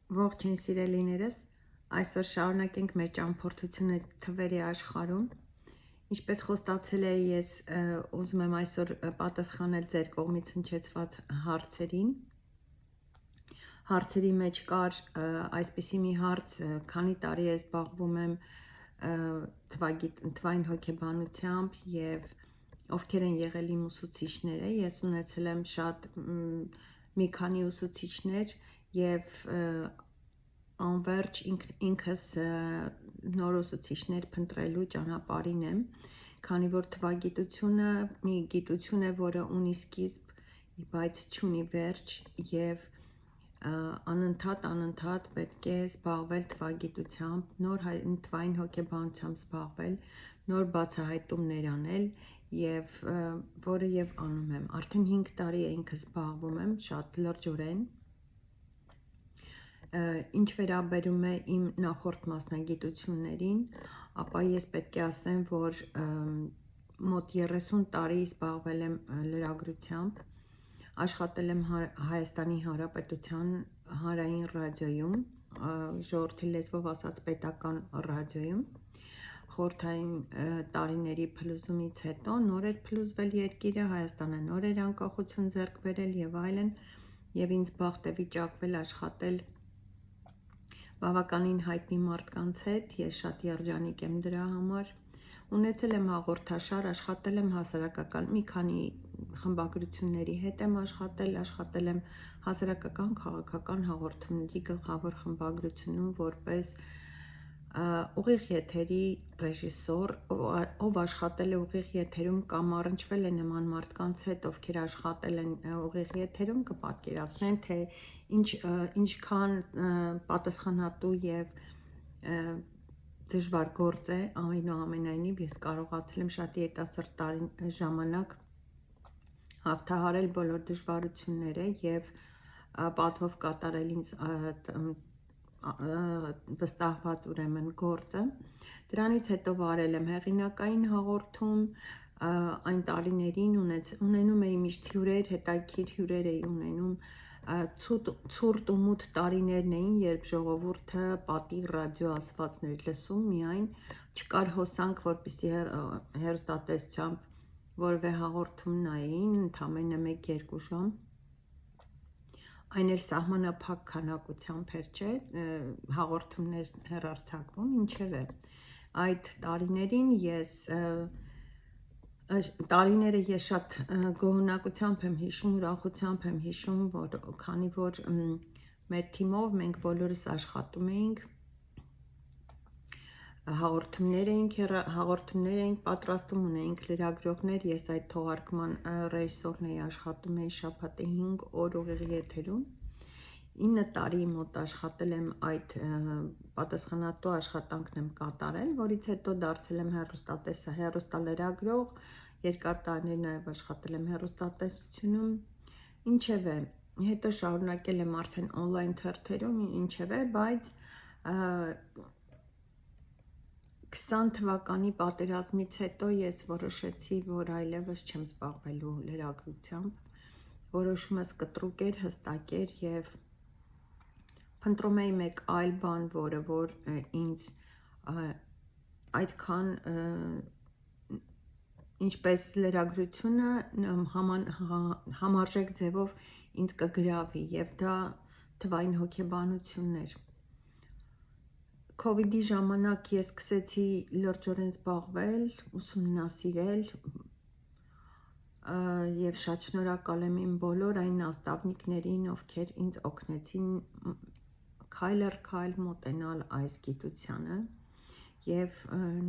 Ողջույն սիրելիներս, այսօր շարունակենք մեր ճամփորդությունը թվերի աշխարհում։ Ինչպես խոստացել էի, ես ուզում եմ այսօր պատասխանել ձեր կողմից հնչեցված հարցերին։ Հարցերի մեջ կար այսպիսի մի հարց, քանի տարի ես զբաղվում եմ թվային հոգեբանությամբ եւ ովքեր են եղել իմ ուսուցիչները։ Ես ունեցել եմ մի քանի ուսուցիչներ եւ անverջ ինքս նոր ուսուցիչներ փնտրելու ճանապարհին եմ, քանի որ թվագիտությունը մի գիտություն է, որը ունի սկիզբ, բայց չունի վերջ եւ անընդհատ պետք է զբաղվել թվագիտությամբ, նոր թվային հոգեբանությամբ զբաղվել, նոր բացահայտումներ անել եւ որը եւ անում եմ։ Արդեն 5 տարի է ինքս զբաղվում եմ շատ լրջորեն։ Ինչ վերաբերում է իմ նախորդ մասնագիտություններին, ապա ես պետք է ասեմ, որ մոտ 30 տարի զբաղվել եմ լրագրությամբ, աշխատել եմ Հայաստանի Հանրապետության հանրային ռադիոյում, ժողովրդի լեզվով ասած պետական ռադիոյում, խորհրդային տարիների փլուզումից հետո նոր էր փլուզվել երկիրը, Հայաստանը նոր էր անկախություն ձեռք բերել եւ այլն, եւ ինձ բախտ է վիճակվել աշխատել բավականին հայտնի մարդկանց հետ, ես շատ երջանիկ եմ դրա համար։ Ունեցել եմ հաղորդաշար, աշխատել եմ հասարակական մի քանի խմբագրությունների հետ եմ աշխատել եմ հասարակական քաղաքական հաղորդումների գլխավոր խմբագրությունում որպես ուղիղ եթերի ռեժիսոր, ով աշխատել է ուղիղ եթերում կամ առնչվել է նման մարդկանց հետ, ովքեր աշխատել են ուղիղ եթերում, կպատկերացնեն, թե ինչքան պատասխանատու եւ դժվար գործ է, այնուամենայնիվ ես կարողացել եմ շատ երիտասարդ ժամանակ հաղթահարել բոլոր դժվարությունները եւ պատվով կատարել ինձ վստահված ուրեմն գործը։ Դրանից հետո վարել եմ հեղինակային հաղորդում, այն տարիներին ունենում էի միշտ հյուրեր, հետաքրքիր հյուրեր էի ունենում, ցուրտ ու մութ տարիներն էին, երբ ժողովուրդը պատի ռադիո ասվածներ լսում միայն, չկար հոսանք, որպեսզի հեռուստատեսությամբ որևէ հաղորդում նայեին, ընդամենը 1-2 ժամ, այն էլ սահմանափակ քանակությամբ էր, չէ, հաղորդումներ հեռարձակվում, ինչևէ, այդ տարիները ես շատ գոհունակությամբ եմ հիշում, ուրախությամբ եմ հիշում, քանի որ մեր թիմով մենք բոլորս աշխատում էինք, հաղորդումներ էինք պատրաստում, ունեինք լրագրողներ, ես այդ թողարկման ռեժիսորն էի, աշխատում էի շաբաթը 5 օր ուղիղ եթերում, 9 տարի մոտ աշխատել եմ այդ պատասխանատու աշխատանքն եմ կատարել, որից հետո դարձել եմ հեռուստալրագրող, երկար տարիներ նաև աշխատել եմ հեռուստատեսությունում, ինչևէ, հետո շարունակել եմ արդեն on-line թերթերում, ինչևէ, բայց 20 թվականի պատերազմից հետո ես որոշեցի, որ այլևս չեմ զբաղվելու լրագրությամբ, որոշումս կտրուկ էր, հստակ էր եւ փնտրում էի մեկ այլ բան, որը որ ինձ այդքան ինչպես լրագրությունը համարժեք ձևով ինձ կգրավի եւ դա թվային հոգեբանությունն էր։ Քովիդի ժամանակ ես սկսեցի լրջորեն զբաղվել, ուսումնասիրել եւ շատ շնորհակալ եմ իմ բոլոր այն наставникներին, ովքեր ինձ օգնեցին քայլ առ քայլ մոտենալ այս գիտությանը եւ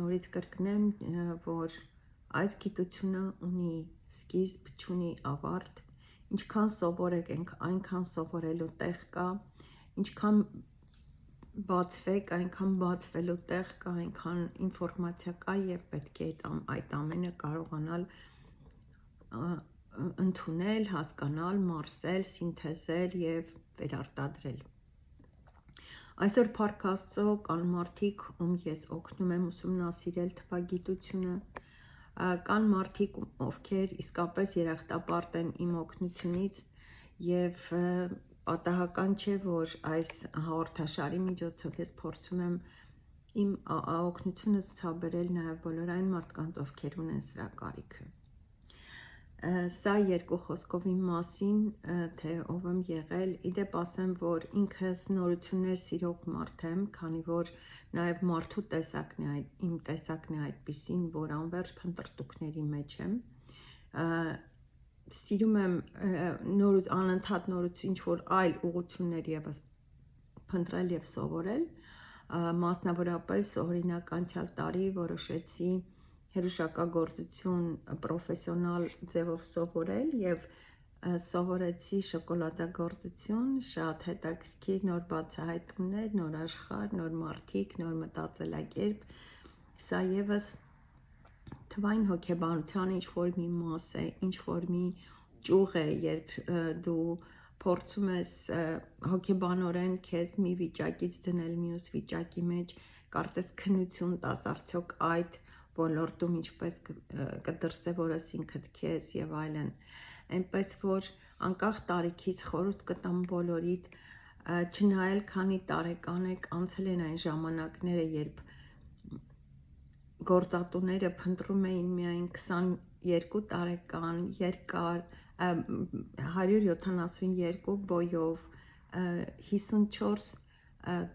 նորից կրկնեմ, որ այս գիտությունը ունի սկիզբ, չունի ավարտ, ինչքան սովորենք, այնքան սովորելու տեղ կա, ինչքան բացվեք, այնքան բացվելու տեղ կա, այնքան ինֆորմացիա կա եւ պետք է այդ ամենը կարողանալ ընդունել, հասկանալ, մարսել, սինթեզել եւ վերարտադրել։ Այսօր փառք Աստծո կան մարդիկ, ում ես օգնում եմ ուսումնասիրել թվագիտությունը, կան մարդիկ, ովքեր իսկապես երախտապարտ են իմ օգնությունից եւ պատահական չէ, որ այս հաղորդաշարի միջոցով ես փորձում եմ իմ օգնությունը ցուցաբերել նաև բոլոր այն մարդկանց, ովքեր ունեն սրա կարիքը։ Սա երկու խոսքով իմ մասին, թե ով եմ եղել, իդեպ ասեմ, որ ինքս նորություններ սիրող մարդ եմ, քանի որ նաև մարդու տեսակն է իմ տեսակն է այդպիսին, որ անվերջ փնտրտուքների մեջ եմ, սիրում եմ անընդհատ նորություն, ինչ-որ այլ ուղղություններ ևս փնտրել և սովորել, մասնավորապես օրինակ անցյալ տարի որոշեցի հեռուստակագործություն պրոֆեսիոնալ ձևով սովորել և սովորեցի շոկոլադագործություն, շատ հետաքրքիր նոր բացահայտումներ, նոր աշխարհ, նոր մարդիկ, նոր մտածելակերպ, սա ևս թվային հոգեբանության ինչ-որ մի մաս է, ինչ-որ մի ճյուղ է, երբ դու փորձում ես հոգեբանորեն քեզ մի վիճակից դնել մյուս վիճակի մեջ, կարծես քննություն տաս արդյոք այդ ոլորտում ինչպես կդրսևորես ինքդ քեզ և այլն, այնպես որ անկախ տարիքից խորհուրդ կտամ բոլորիդ չնայել քանի տարեկան եք, անցել են այն ժամանակները, երբ գործատուները փնտրում էին միայն 22 տարեկան, երկար, 172 բոյով, 54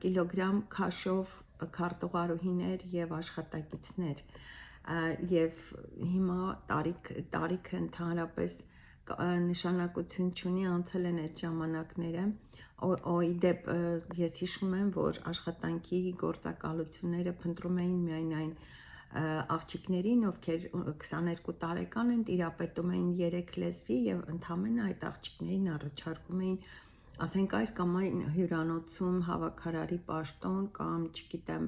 կիլոգրամ քաշով քարտուղարուհիներ և աշխատակիցներ, և հիմա տարիքը ընդհանրապես նշանակություն չունի, անցել են այդ ժամանակները, իդեպ ես հիշում եմ, որ աշխատանքի գործակալությունները փնտրում էին միայն այն աղջիկներին, ովքեր 22 տարեկան են, տիրապետում էին 3 լեզվի և ընդամենը այդ աղջիկներին առաջարկում էին, ասենք այս կամ այն հյուրանոցում հավաքարարի պաշտոն կամ չգիտեմ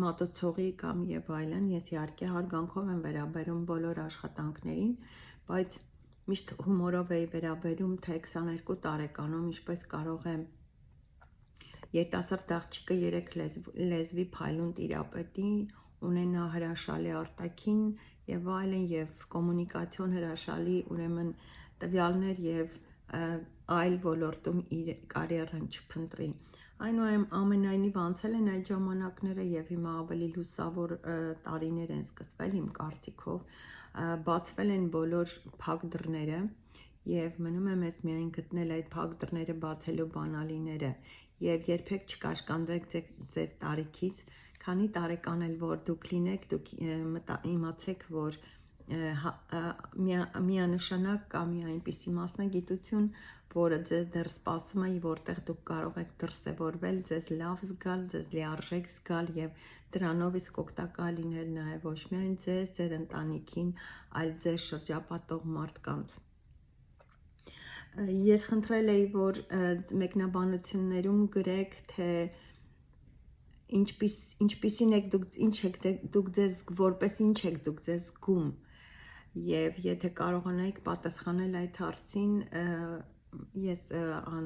մատուցողի կամ և այլն, ես իհարկե հարգանքով եմ վերաբերում բոլոր աշխատանքներին, բայց միշտ հումորով էի վերաբերում, թե 22 տարեկանում ինչպես կարող է երիտասարդ աղջիկը 3 լեզվի փայլուն տիրապետի, ունենա հրաշալի արտաքին և այլն և կոմունիկացիոն հրաշալի ուրեմն տվյալներ և այլ ոլորտում իր կարիերան չփնտրի, այնուամենայնիվ անցել են այդ ժամանակները և հիմա ավելի լուսավոր տարիներ են սկսվել իմ կարծիքով, բացվել են բոլոր փակ դռները և մնում է մեզ միայն գտնել այդ փակ դռները բացելու բանալիները և երբեք չկաշկանդվեք ձեր տարիքից, քանի տարեկան էլ որ դուք լինեք, դուք իմացեք, որ միանշանակ կա մի այնպիսի մասնագիտություն, որը ձեզ դեռ սպասում է, որտեղ դուք կարող եք դրսևորվել, ձեզ լավ զգալ, ձեզ լիարժեք զգալ և դրանով իսկ օգտակար լինել նաև ոչ միայն ձեզ, ձեր ընտանիքին, այլ ձեզ շրջապատող մարդկանց։ Ես խնդրել էի, որ մեկնաբանություններում գրեք, թե ինչպիսին եք դուք ձեզ, որպես ինչ եք դուք ձեզ զգում և եթե կարողանայիք պատասխանել այդ հարցին, ես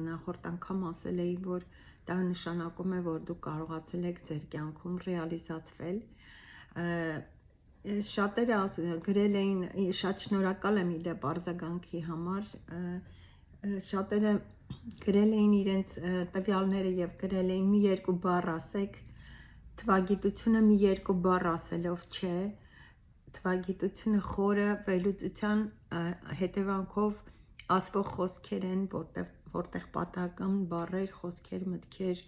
նախորդ անգամ ասել էի, որ դա նշանակում է, որ դուք կարողացել եք ձեր կյանքում ռեալիզացվել, շատերը գրել էին, շատ շնորհակալ եմ իդեպ արձագանքի համար, շատերը գրել էին իրենց տվյալները և գրել էին մի երկու բառ ասեք, թվագիտությունը մի երկու բառ ասելով չէ, թվագիտությունը խորը վերլուծության հետևանքով ասվող խոսքեր են, որտեղ պատահական բառեր, խոսքեր, մտքեր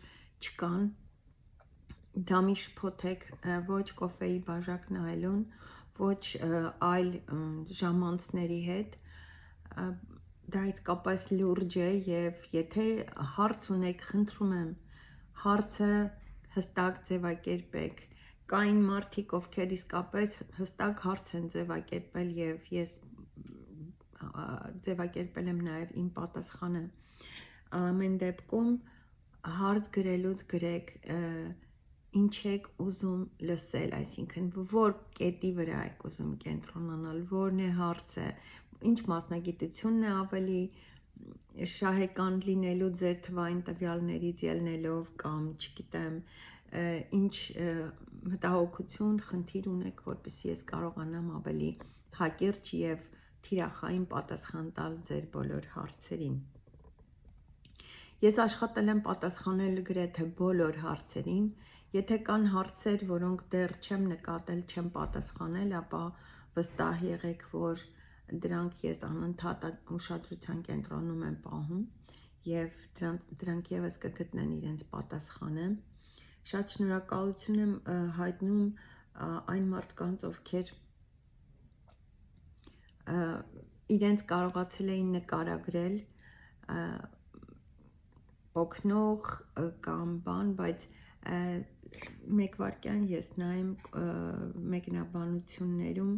չկան, դա մի շփոթեք ոչ կոֆեի բաժակ նայելուն, ոչ այլ ժամանցների հետ, դա իսկապես լուրջ է և եթե հարց ունեք, խնդրում եմ, հարցը հստակ ձևակերպեք, կային մարդիկ, ովքեր իսկապես հստակ հարց են ձևակերպել և ես ձևակերպել եմ նաև իմ պատասխանը, ամեն դեպքում հարց գրելուց գրեք ինչ եք ուզում լսել, այսինքն որ կետի վրա եք ուզում կենտրոնանալ, որն է հարցը, ինչ մասնագիտությունն է ավելի շահեկան լինելու ձեր թվային տվյալներից ելնելով կամ չգիտեմ ինչ մտահոգություն, խնդիր ունեք, որպեսզի ես կարողանամ ավելի հակիրճ և թիրախային պատասխան տալ ձեր բոլոր հարցերին։ Ես աշխատել եմ պատասխանել գրեթե բոլոր հարցերին, եթե կան հարցեր, որոնք դեռ չեմ նկատել, չեմ պատասխանել, ապա վստահ եղեք, որ դրանք ես անընդհատ ուշադրության կենտրոնում եմ պահում և դրանք ևս կգտնեն իրենց պատասխանը։ Շատ շնորհակալություն եմ հայտնում այն մարդկանց, ովքեր իրենց կարողացել էին նկարագրել օգնող կամ բան, բայց մեկ վարքյան ես նայեմ մեկնաբանություններում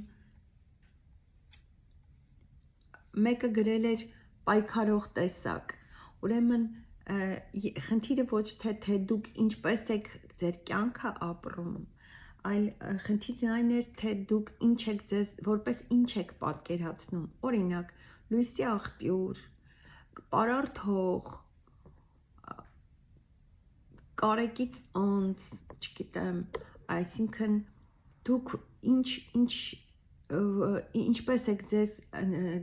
մեկը գրել էր պայքարող տեսակ, ուրեմն խնդիրը ոչ թե դուք ինչպես եք ձեր կյանքը ապրում, այլ խնդիրն այն էր, թե դուք ինչ եք ձեզ, որպես ինչ եք պատկերացնում, օրինակ, լույսի աղբյուր, պարարտ հող, կարեկից անձ, չգիտեմ, այսինքն դուք ինչպես եք ձեզ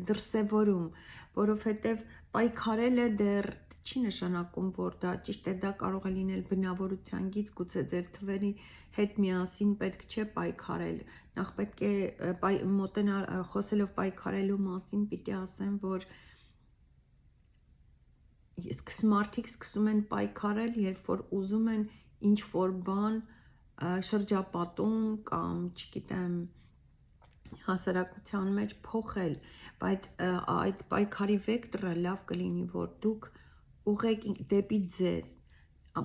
դրսևորում, որովհետև պայքարելը դեռ չի նշանակում, որ դա ճիշտ է, դա կարող է լինել բնավորության գիծ, գուցե ձեր թվերի հետ միասին պետք չէ պայքարել, նախ պետք է խոսելով պայքարելու մասին պիտի ասեմ, որ մարդիկ սկսում են պայքարել, երբ որ ուզում են ինչ-որ բան շրջապատում կամ, չգիտեմ, հասարակության մեջ փոխել, բայց այդ պայքարի վեկտորը լավ կլինի, որ դուք ուղղեք դեպի ձեզ,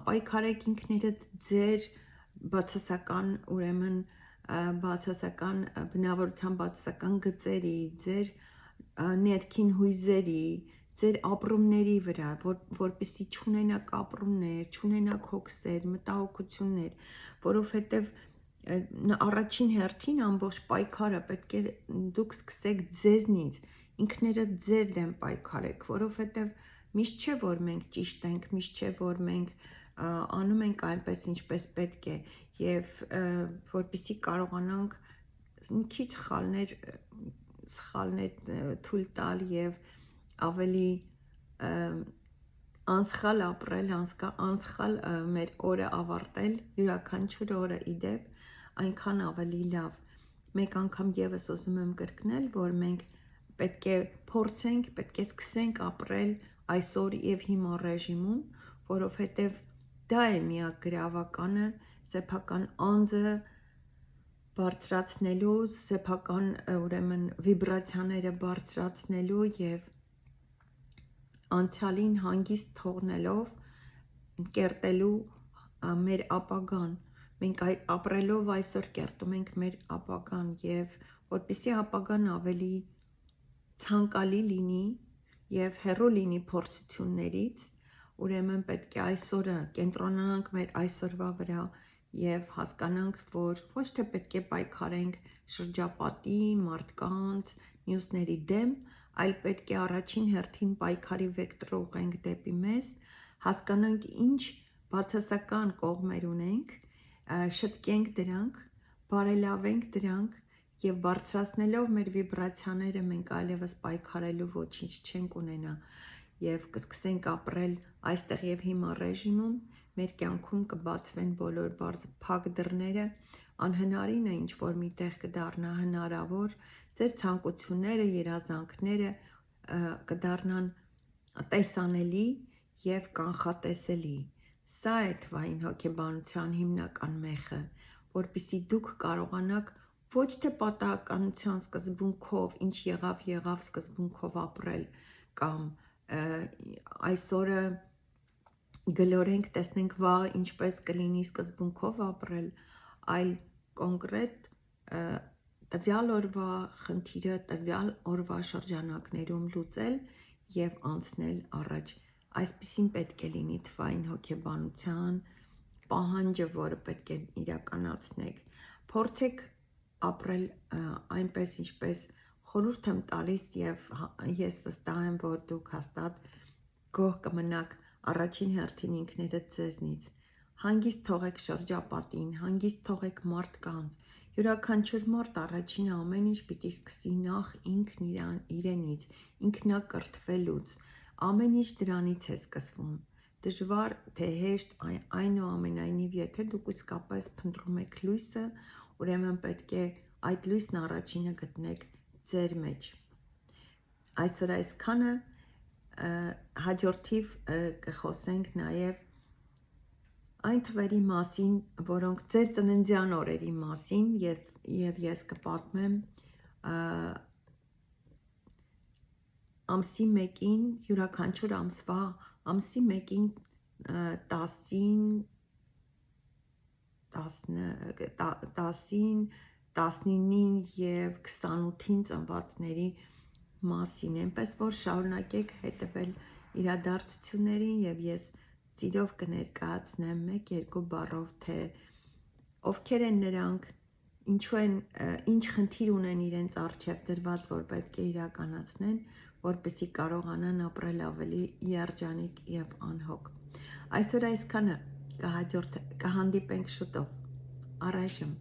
պայքարեք ինքներդ ձեր բացասական, ուրեմն բացասական բնավորության բացասական գծերի, ձեր ներքին հույզերի, ձեր ապրումների վրա, որպեսզի չունենաք ապրումներ, չունենաք հոգսեր, մտահոգություններ, որովհետև առաջին հերթին ամբողջ պայքարը պետք է դուք սկսեք ձեզնից, ինքներդ ձեր դեմ պայքարեք, որովհետև միշտ չէ, որ մենք ճիշտ ենք, միշտ չէ, որ մենք անում ենք այնպես, ինչպես պետք է, և որպեսզի կարողանանք մի քիչ սխալներ թույլ տալ և ավելի անսխալ ապրել, անսխալ մեր օրը ավարտել, յուրաքանչյուր օրը իդեպ, այնքան ավելի լավ։ Մեկ անգամ ևս ուզում եմ կրկնել, որ մենք պետք է փորձենք, պետք է սկսենք ապրել այսօր և հիմա ռեժիմում, որովհետև դա է միակ գրավականը սեփական անձը բարձրացնելու, սեփական ուրեմն վիբրացիաները բարձրացնելու և անցյալին հանգիստ թողնելով կերտելու մեր ապագան, մենք ապրելով այսօր կերտում ենք մեր ապագան և որպեսզի ապագան ավելի ցանկալի լինի և հեռու լինի փորձություններից, ուրեմն պետք է այսօրը կենտրոնանանք մեր այսօրվա վրա և հասկանանք, որ ոչ թե պետք է պայքարենք շրջապատի, մարդկանց, մյուսների դեմ, այլ պետք է առաջին հերթին պայքարի վեկտորը ուղղենք դեպի մեզ, հասկանանք ինչ բացասական կողմեր ունենք, շտկենք դրանք, բարելավենք դրանք և բարձրացնելով մեր վիբրացիաները մենք այլևս պայքարելու ոչինչ չենք ունենա և կսկսենք ապրել այստեղ և հիմա ռեժիմում, մեր կյանքում կբացվեն բոլոր փակ դռները, անհնարինը ինչ-որ միտեղ կդառնա հնարավոր, ձեր ցանկությունները, երազանքները կդառնան տեսանելի և կանխատեսելի, սա է թվային հոգեբանության հիմնական մեխը, որպեսզի դուք կարողանաք ոչ թե պատահականության սկզբունքով, ինչ եղավ սկզբունքով ապրել կամ այսօրը գլորենք, տեսնենք վաղը ինչպես կլինի սկզբունքով ապրել, այլ կոնկրետ տվյալ օրվա խնդիրը տվյալ օրվա շրջանակներում լուծել և անցնել առաջ, այսպիսին պետք է լինի թվային հոգեբանության պահանջը, որը պետք է իրականացնեք, փորձեք ապրել այնպես, ինչպես խորհուրդ եմ տալիս և ես վստահ եմ, որ դուք հաստատ գոհ կմնաք առաջին հերթին ինքներդ ձեզնից, հանգիստ թողեք շրջապատին, հանգիստ թողեք մարդկանց, յուրաքանչյուր մարդ առաջինը ամեն ինչ պիտի սկսի նախ ինքն իրենից, ինքնակրթվելուց, ամեն ինչ դրանից է սկսվում, դժվար թե հեշտ այնուամենայնիվ եթե դուք իսկապես փնտրում եք լույսը, ուրեմն պետք է այդ լույսն առաջինը գտնեք ձեր մեջ։ Այսօր այսքանը, հաջորդիվ կխոսենք նաև այն թվերի մասին, որոնք ձեր ծննդյան օրերի մասին եւ ես կպատմեմ ամսի 1-ին յուրաքանչյուր ամսվա ամսի 1-ին 10-ին 19-ին եւ 28-ին ծնվածների մասին, այնպես որ շարունակեք հետևել իրադարձություններին եւ ես ծիրով կներկայացնեմ 1-2 բառով թե ովքեր են նրանք, ինչ խնդիր ունեն իրենց առջև դրված, որ պետք է իրականացնեն, որպեսզի կարողանան ապրել ավելի երջանիկ եւ անհոգ։ Այսօր այսքանը, կհանդիպենք շուտով։ Առայժմ